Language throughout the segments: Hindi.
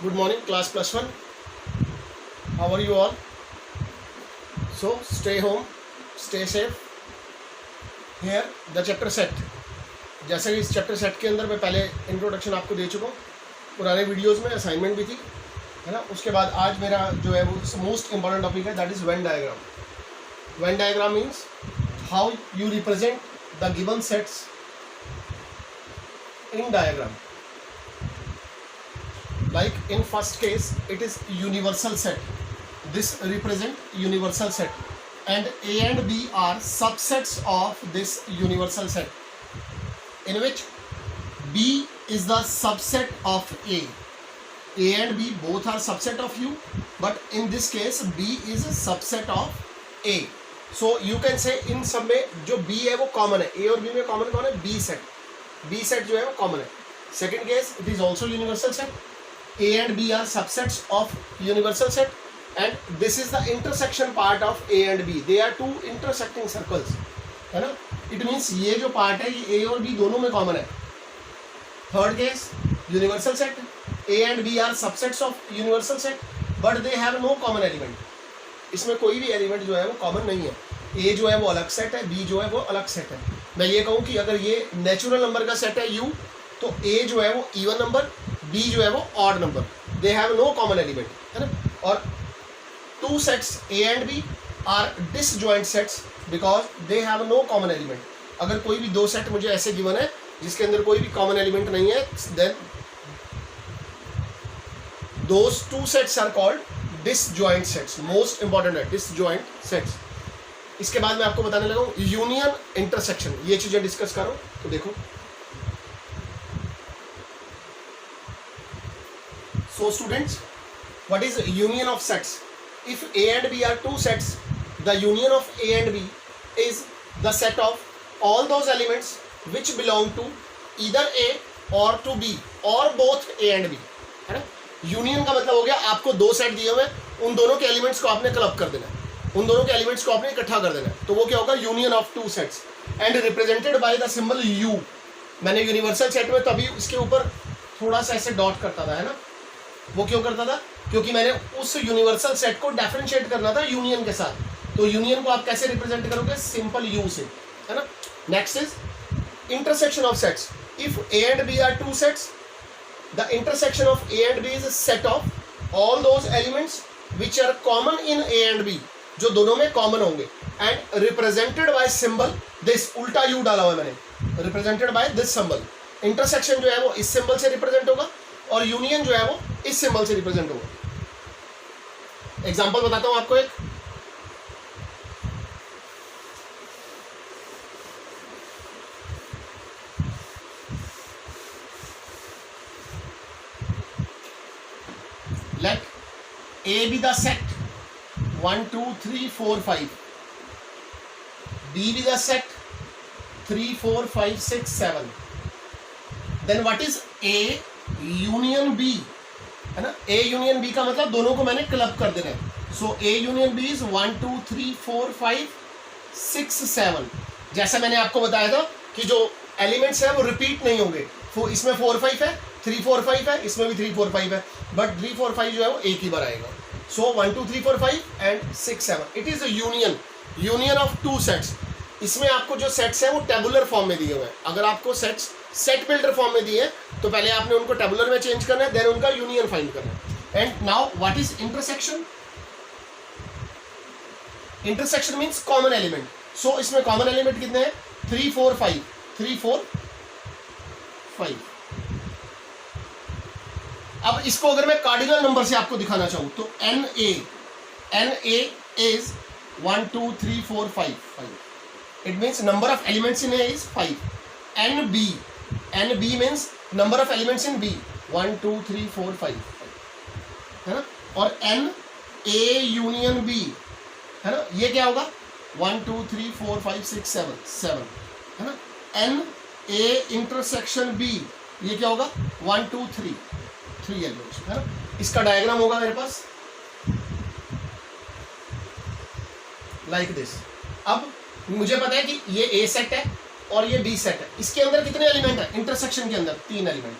Good morning, class plus one. How are you all? So stay home, stay safe. Here the chapter set. जैसे कि इस चैप्टर सेट के अंदर मैं पहले इंट्रोडक्शन आपको दे चुका हूँ, पुराने वीडियोस में असाइनमेंट भी थी, है ना। उसके बाद आज मेरा जो है वो मोस्ट इंपॉर्टेंट टॉपिक है, that is Venn diagram. Venn diagram means how you represent the given sets in diagram. Like in first case, it is universal set. This represent universal set, and A and B are subsets of this universal set, in which B is the subset of A. A and B both are subset of U, but in this case B is a subset of A. So you can say in सब में जो B है वो common है. A और B में common कौन है? B set. B set जो है वो common है. Second case, it is also universal set. A and B are subsets of universal set, and this is the intersection part of A and B. They are two intersecting circles, है ना. It means ये जो part है ये A और B दोनों में common है. Third case, universal set. A and B are subsets of universal set, but they have no common element. इसमें कोई भी एलिमेंट जो है वो कॉमन नहीं है. A जो है वो अलग सेट है, B जो है वो अलग सेट है. मैं ये कहूँ कि अगर ये नेचुरल नंबर का सेट है U, तो A जो है वो इवन नंबर, B जो है वो odd number. They have no common element, है ना. और two sets A and B are disjoint sets because they have no common element. अगर कोई भी दो सेट मुझे ऐसे गिवन है जिसके अंदर कोई भी कॉमन एलिमेंट नहीं है, then those two sets are called disjoint sets. Most important है डिसजॉइंट सेट्स. इसके बाद मैं आपको बताने लगा हूँ यूनियन, इंटरसेक्शन. ये चीजें डिस्कस करो तो देखो. So students, what is union of sets? If A and B are two sets, the union of A and B is the set of all those elements which belong to either A or to B or both A and B, है ना. यूनियन का मतलब हो गया आपको दो सेट दिए हुए, उन दोनों के एलिमेंट्स को आपने क्लब कर देना है, उन दोनों के एलिमेंट्स को आपने इकट्ठा कर देना है. तो वो क्या होगा? Union of two sets and represented by the symbol U. मैंने यूनिवर्सल सेट में तभी इसके ऊपर थोड़ा सा ऐसे डॉट करता था, है ना. वो क्यों करता था? क्योंकि मैंने उस यूनिवर्सल सेट को डिफरेंशिएट करना था यूनियन के साथ. तो यूनियन को आप कैसे रिप्रेजेंट करोगे? सिंपल U से, है ना. Next is intersection of sets. If A and B are two sets, the intersection of A and B is a set of all those elements which are common in A and B, जो दोनों में कॉमन होंगे, and represented by symbol this. उल्टा U डाला हुआ है मैंने, represented by this symbol. Intersection जो है वो इस सिंबल से रिप्रेजेंट होगा और यूनियन जो है वो इस सिंबल से रिप्रेजेंट होगा. एग्जांपल बताता हूं आपको एक. Let A be the set 1 2 3 4 5, B be the set 3 4 5 6 7. then what is A union B, है ना. A यूनियन B का मतलब दोनों को मैंने क्लब कर देना है. सो A यूनियन B इज 1 2 3 4 5 6 7. जैसा मैंने आपको बताया था कि जो एलिमेंट्स है वो रिपीट नहीं होंगे. इसमें 4 5 है, 3 4 5 है, इसमें भी 3 4 5 है, बट 3 4 5 जो है वो एक ही बार आएगा. सो 1 2 3 4 5 and 6 7. It is a union, union of two sets. इसमें आपको जो सेट्स हैं वो टेबुलर फॉर्म में दिए हुए हैं. अगर आपको सेट्स सेट बिल्डर फॉर्म में दिए तो पहले आपने उनको टेबुलर में चेंज करना है, देन उनका यूनियन फाइंड करना है. And now what is intersection? Intersection means common element. So इसमें कॉमन एलिमेंट कितने हैं? 3 4 5, 3 4 5. अब इसको अगर मैं कार्डिनल नंबर से आपको दिखाना चाहूं तो NA is 1 2 3 4 5 5. It means number of elements in A is 5. NB means number of elements in B 1 2 3 4 5, है ना. और NA यूनियन B, है ना, ये क्या होगा? 1 2 3 4 5 6 7 7, है ना. NA इंटरसेक्शन B, ये क्या होगा? 1 2 3 एलिमेंट्स, है ना. इसका डायग्राम होगा मेरे पास लाइक दिस. अब मुझे पता है कि ये A सेट है और ये B सेट है. इसके अंदर कितने एलिमेंट है? इंटरसेक्शन के अंदर 3 एलिमेंट.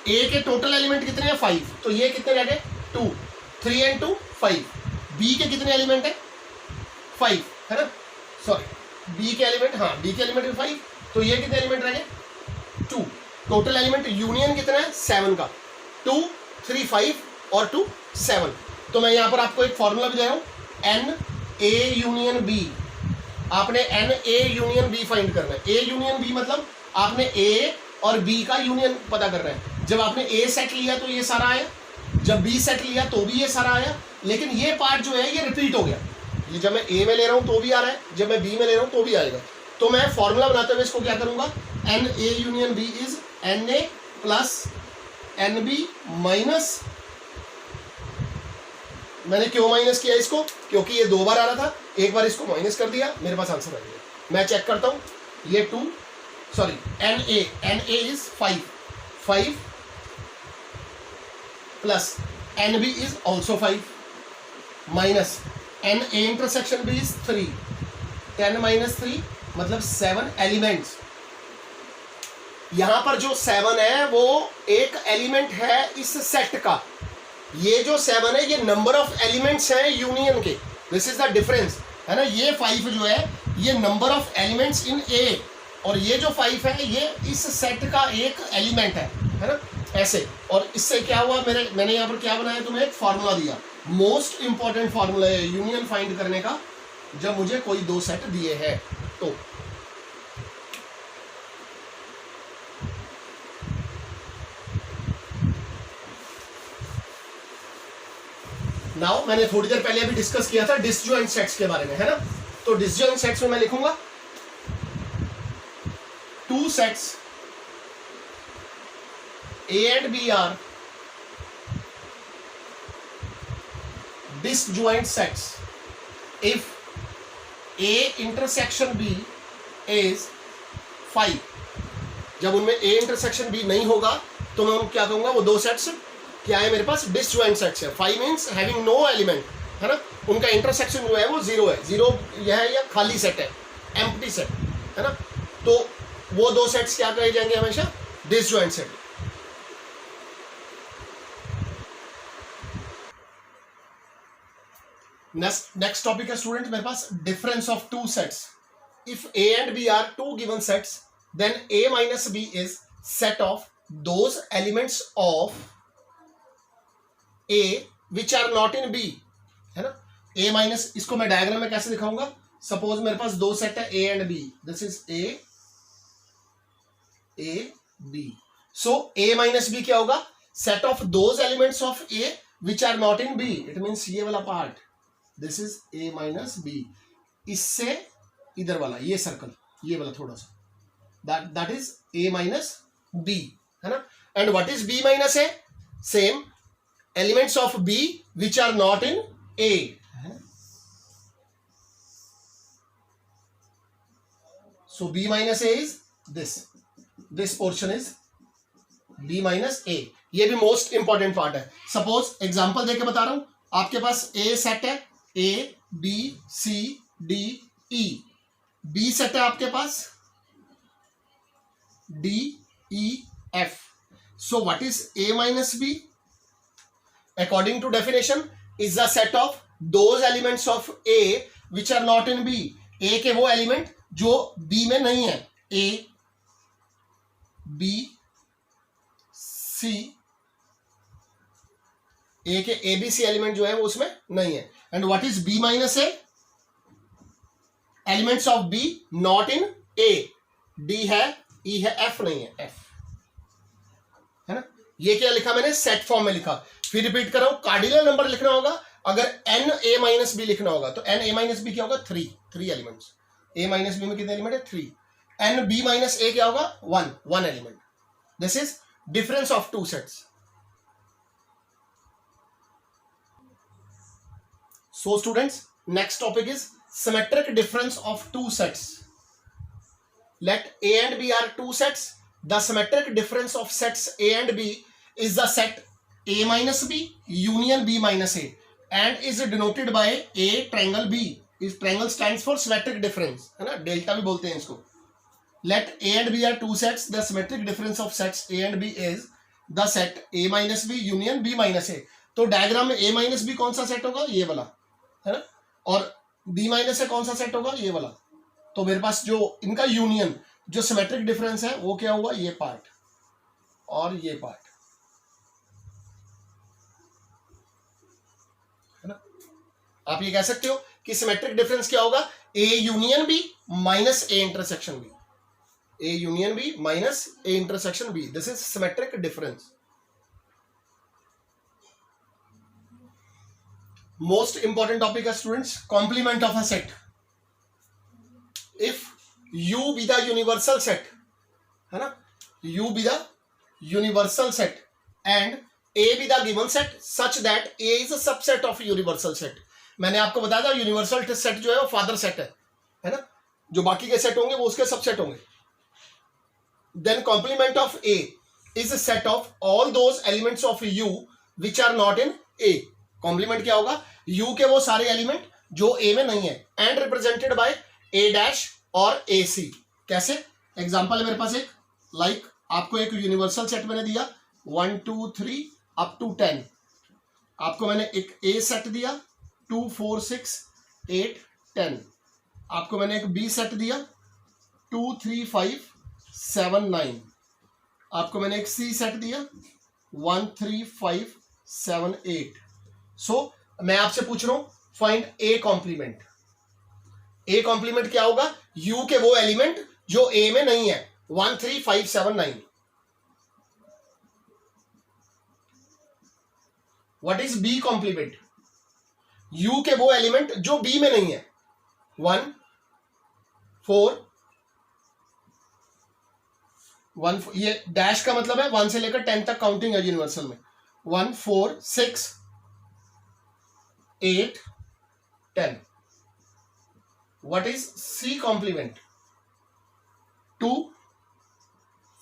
ए के टोटल एलिमेंट कितने हैं 5, तो ये कितने रह गए 2, 3 and 2 5। बी के कितने एलिमेंट है 5 है ना, सॉरी बी के एलिमेंट, हाँ बी के एलिमेंट 5, तो ये कितने एलिमेंट रह गए 2। टोटल एलिमेंट यूनियन कितना है 7 का, 2 3 5 और 2 7। तो मैं यहाँ पर आपको एक फॉर्मूला भी दे रहा हूँ, एन ए यूनियन बी। आपने n A union B find करना है। ए यूनियन बी मतलब आपने ए और बी का यूनियन पता करना है। जब आपने ए सेट लिया तो ये सारा आया, जब बी सेट लिया तो भी ये सारा आया, लेकिन ये पार्ट जो है ये रिपीट हो गया। ये जब मैं ए में ले रहा हूँ तो भी आ रहा है, जब मैं बी में ले रहा हूँ तो भी आएगा। तो मैं फॉर्मूला बनाते हुए इसको क्या करूंगा, n A union B is n A plus n B minus, मैंने क्यों माइनस किया इसको, क्योंकि ये 2 बार आ रहा था, एक बार इसको माइनस कर दिया, मेरे पास आंसर आ गया। मैं चेक करता हूं, ये 2 sorry n A is 5 plus n B is also 5 minus n A intersection B is 3, 10 minus 3 मतलब 7 एलिमेंट्स। यहां पर जो 7 है वो एक एलिमेंट है इस सेट का, ये जो 7 है ये नंबर ऑफ एलिमेंट्स हैं यूनियन के, दिस इज द डिफरेंस है ना। ये 5 जो है ये नंबर ऑफ एलिमेंट्स इन ए, और ये जो 5 है ये इस सेट का एक एलिमेंट है ना, ऐसे। और इससे क्या हुआ, मैंने यहाँ पर क्या बनाया, तुम्हें एक फार्मूला दिया, मोस्ट इंपॉर्टेंट फार्मूला है यूनियन फाइंड करने का, जब मुझे कोई 2 सेट दिए हैं तो। नाउ मैंने थोड़ी देर पहले अभी डिस्कस किया था डिसजॉइंट सेट्स के बारे में, है ना। तो डिसजॉइंट सेट्स में मैं लिखूंगा 2 sets A and B are disjoint sets if A intersection B is 5। जब उनमें A intersection B नहीं होगा तो मैं क्या कहूंगा, वो 2 सेट्स क्या है मेरे पास, डिसजॉइंट सेट्स है। 5 मीन्स हैविंग नो एलिमेंट, है ना, उनका इंटरसेक्शन जो है वो 0 है, 0 यह है या खाली सेट है, एम्प्टी सेट है ना। तो वो 2 सेट्स क्या कहे जाएंगे हमेशा, डिसजॉइंट सेट। नेक्स्ट टॉपिक है स्टूडेंट मेरे पास, difference of 2 sets. If A and B are 2 given sets, then A minus B is set of those elements of A which are not in B, है ना। A माइनस, इसको मैं डायग्राम में कैसे दिखाऊंगा, सपोज मेरे पास 2 सेट है A and B, this is A B। So A minus B क्या होगा, set of those elements of A which are not in B, it means ये वाला part, this is A minus B। इससे इधर वाला ये सर्कल, ये वाला थोड़ा सा, that is A minus B, है ना। And what is B minus A, same elements of B which are not in A। So B minus A is this portion is B minus A। ये भी मोस्ट इंपॉर्टेंट पार्ट है। सपोज एग्जांपल देके बता रहा हूं, आपके पास A सेट है, A B C D E, B set है आपके पास D E F। So what is A minus B? According to definition is the set of those elements of A which are not in B। A के वो एलिमेंट जो B में नहीं है, A B C, A के A B C एलिमेंट जो है वो उसमें नहीं है। And what is B minus A, elements of B not in A, D है E है F नहीं है, F है ना। ये क्या लिखा मैंने, सेट फॉर्म में लिखा। फिर रिपीट कर रहा हूं, कार्डिनल नंबर लिखना होगा, अगर n a माइनस बी लिखना होगा तो n a माइनस बी क्या होगा, 3 एलिमेंट्स। a माइनस बी में कितने एलिमेंट है, 3। n b माइनस a क्या होगा, 1 element. This is difference of 2 sets. So students, next topic is symmetric difference of 2 sets. Let A and B are 2 sets. The symmetric difference of sets A and B is the set A minus B union B minus A and is denoted by A triangle B. This triangle stands for symmetric difference, है ना, डेल्टा भी बोलते हैं इसको। Let A and B are 2 sets. The symmetric difference of sets A and B is the set A minus B union B minus A. तो डायग्राम में ए माइनस बी कौन सा सेट होगा, ये वाला है ना, और बी माइनस ए कौन सा सेट होगा, ये वाला। तो मेरे पास जो इनका यूनियन, जो सिमेट्रिक डिफरेंस है वो क्या हुआ, ये पार्ट और ये पार्ट, है ना। आप ये कह सकते हो कि सिमेट्रिक डिफरेंस क्या होगा, A union B minus A intersection B, A union B minus A intersection B, this is symmetric difference. Most important topic है students, complement of a set. If U be the universal set, है ना, U be the universal set and A be the given set such that A is a subset of universal set. मैंने आपको बताया था यूनिवर्सल सेट जो है वो फादर सेट है ना, जो बाकी के सेट होंगे वो उसके सबसेट होंगे। Then complement of A is a set of all those elements of U which are not in A. Complement क्या होगा, यू के वो सारे एलिमेंट जो ए में नहीं है, and represented bye A dash और ए सी। कैसे, एग्जांपल है मेरे पास एक, लाइक आपको एक यूनिवर्सल सेट मैंने दिया 1 2 3 अप टू 10, आपको मैंने एक ए सेट दिया 2 4 6 8 10, आपको मैंने एक बी सेट दिया 2 3 5 7 9, आपको मैंने एक सी सेट दिया 1 3 5 7 8। सो मैं आपसे पूछ रहा हूं find A complement. A complement क्या होगा, यू के वो एलिमेंट जो ए में नहीं है 1 3 5 7 9। What is B complement, U के वो एलिमेंट जो बी में नहीं है 1 4 1, ये डैश का मतलब है 1 से लेकर 10 तक काउंटिंग है यूनिवर्सल में, 1 4 6 8 10। What is C complement, 2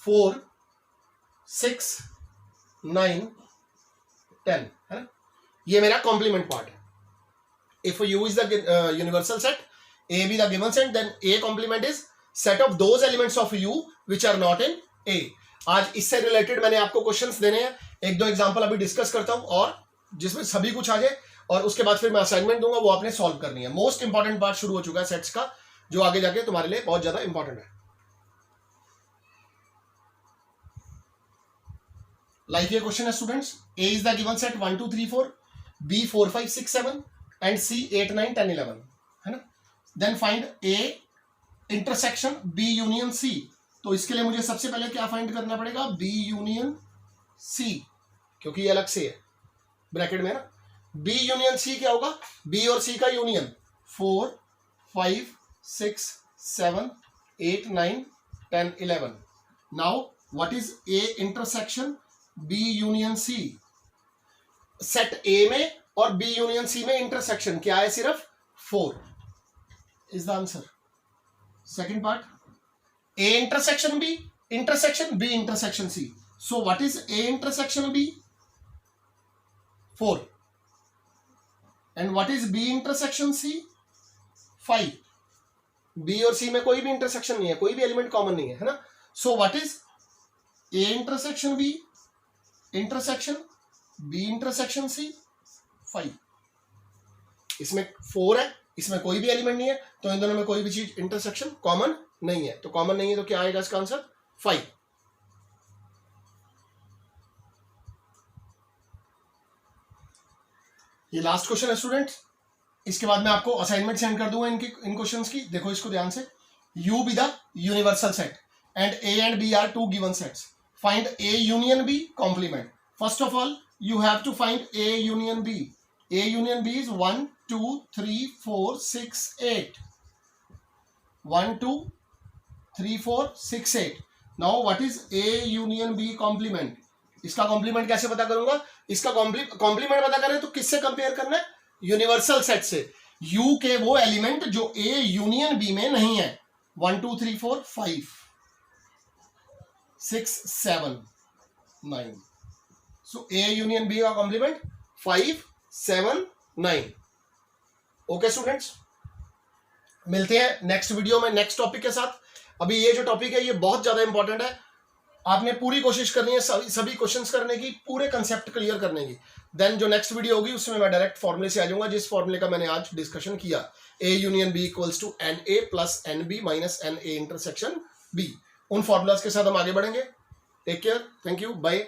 4 6 9 10, है ना, ये मेरा कॉम्प्लीमेंट पार्ट है। If U is the universal set, A be the given set, then A complement is set of those elements of U which are not in A. आज इससे रिलेटेड मैंने आपको क्वेश्चंस देने हैं, एक दो एग्जांपल अभी डिस्कस करता हूं और जिसमें सभी कुछ आ जाए, और उसके बाद फिर मैं असाइनमेंट दूंगा, वो आपने सॉल्व करनी है। मोस्ट इंपॉर्टेंट पार्ट शुरू हो चुका है सेट्स का, जो आगे जाके तुम्हारे लिए बहुत ज्यादा इंपॉर्टेंट है। लाइक ये क्वेश्चन है students, A is the given set 1 2 3 4, B 4 5 6 7 and C 8 9 10 11, है ना। Then find A intersection B union C. तो इसके लिए मुझे सबसे पहले क्या फाइंड करना पड़ेगा, बी यूनियन सी, क्योंकि ये अलग से है ब्रैकेट में ना। बी यूनियन सी क्या होगा, बी और सी का union 4 5 6 7 8 9 10 11। Now what is A intersection B union C, set A में और बी यूनियन सी में इंटरसेक्शन क्या है, सिर्फ 4 is the answer. Second part, A intersection B intersection C. So what is A intersection B, 4, and what is B intersection C, 5। B और सी में कोई भी इंटरसेक्शन नहीं है, कोई भी एलिमेंट कॉमन नहीं है ना। So what is A intersection B intersection B intersection C, 5। इसमें 4 है, इसमें कोई भी एलिमेंट नहीं है, तो इन दोनों में कोई भी चीज इंटरसेक्शन कॉमन नहीं है। तो कॉमन नहीं है तो क्या आएगा इसका आंसर, 5। ये लास्ट क्वेश्चन है स्टूडेंट्स, इसके बाद मैं आपको असाइनमेंट सेंड कर दूंगा इन क्वेश्चंस की। देखो इसको ध्यान से, U be the universal set and A and B are two given sets, find A union B complement. First of all you have to find A union B. A union B is 1 2 3 4 6 8, 1 2 3 4 6 8। Now what is A union B complement, इसका कॉम्प्लीमेंट कैसे पता करूंगा, इसका कॉम्प्लीमेंट पता करें तो किससे कंपेयर करना है, यूनिवर्सल सेट से। यू के वो एलिमेंट जो ए यूनियन बी में नहीं है, 1 2 3 4 5 6 7 9। सो ए यूनियन बी का कॉम्प्लीमेंट 5 7 9। ओके स्टूडेंट्स, मिलते हैं नेक्स्ट वीडियो में नेक्स्ट टॉपिक के साथ। अभी ये जो टॉपिक है ये बहुत ज्यादा इंपॉर्टेंट है, आपने पूरी कोशिश करनी है सभी क्वेश्चंस करने की, पूरे कंसेप्ट क्लियर करने की। देन जो नेक्स्ट वीडियो होगी उसमें मैं डायरेक्ट फॉर्मूले से आ जाऊंगा, जिस फॉर्मूले का मैंने आज डिस्कशन किया, A union B equals to n A plus n B minus n A intersection B. उन फॉर्मूलाज के साथ हम आगे बढ़ेंगे। Take care, thank you, bye.